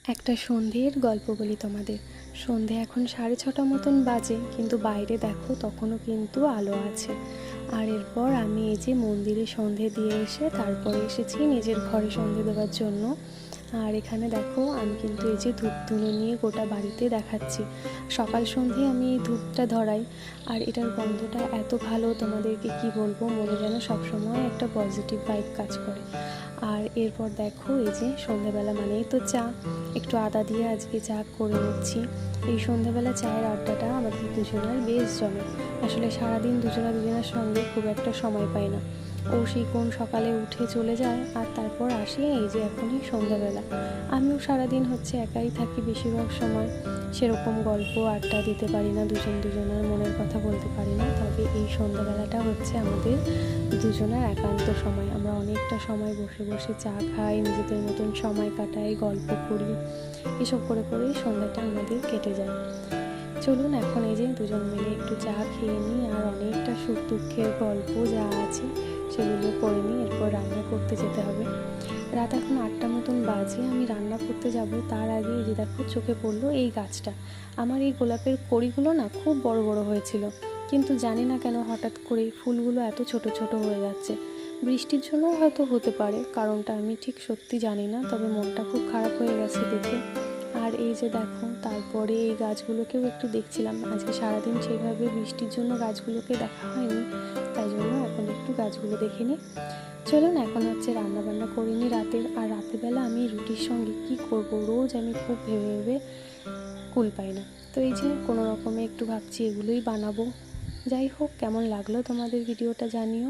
একটা সন্ধ্যের গল্প বলি তোমাদের। সন্ধে এখন 6:30 মতন বাজে, কিন্তু বাইরে দেখো তখনও কিন্তু আলো আছে। আর এরপর আমি এই যে মন্দিরে সন্ধে দিয়ে এসে তারপরে এসেছি নিজের ঘরে সন্ধে দেওয়ার জন্য। আর এখানে দেখো আমি কিন্তু এই যে ধূপ ধুনো নিয়ে গোটা বাড়িতে দেখাচ্ছি। সকাল সন্ধে আমি এই ধূপটা ধরাই, আর এটার গন্ধটা এত ভালো তোমাদেরকে কি বলবো, মনে যেন সবসময় একটা পজিটিভ ভাইব কাজ করে। আর এরপর দেখো এই যে সন্ধ্যাবেলা মানেই তো চা, একটু আদা দিয়ে আজকে চা করে নিচ্ছি। এই সন্ধ্যাবেলা চায়ের আড্ডাটা আমাদের দুজনের বেশ জমে। আসলে সারাদিন দুজনের সঙ্গে খুব একটা সময় পাই না। ও সেই কোন সকালে উঠে চলে যায়, আর তারপর আসে এই যে এখনই সন্ধ্যাবেলা। আমিও সারাদিন একাই থাকি বেশিরভাগ সময়, সেরকম গল্প আড্ডা দিতে পারি না, দুজনের মনের কথা বলতে পারি না। তবে এই সন্ধ্যাবেলাটা আমাদের দুজনের একান্ত সময়। আমরা অনেকটা সময় বসে বসে চা খাই, নিজেদের মতন সময় কাটাই, গল্প করি। এসব করে করেই সন্ধ্যাটা আমাদের কেটে যায়। চলুন এখন এই যে দুজন মিলে একটু চা খেয়ে নিই, আর অনেকটা সুখ দুঃখের গল্প যা আছে সেগুলো করে নিই। এরপর রান্না করতে যেতে হবে। রাত এখন 8টা মতন বাজে, আমি রান্না করতে যাব। তার আগে এই যে দেখো চোখে পড়লো এই গাছটা। আমার এই গোলাপের কড়িগুলো না খুব বড় বড় হয়েছিল, কিন্তু জানি না কেন হঠাৎ করেই ফুলগুলো এত ছোট ছোট হয়ে যাচ্ছে। বৃষ্টির জন্যও হয়তো হতে পারে, কারণটা আমি ঠিক সত্যি জানি না, তবে মনটা খুব খারাপ হয়ে গেছে দেখে। আর এই যে দেখো তারপরে এই গাছগুলোকেও একটু দেখছিলাম। আজকে সারাদিন সেইভাবে বৃষ্টির জন্য গাছগুলোকে দেখা হয়নি, তাই জন্য এখন একটু গাছগুলো দেখে নিই। চলুন এখন রান্না বান্না করে নিই রাতের। আর রাতেরবেলা আমি রুটির সঙ্গে কি করব, রোজ আমি খুব ভেবে ভেবে কুল পাই না। তো এই যে কোনো রকমে একটু ভাবছি এগুলোই বানাবো। যাই হোক, কেমন লাগলো তোমাদের ভিডিওটা জানিও।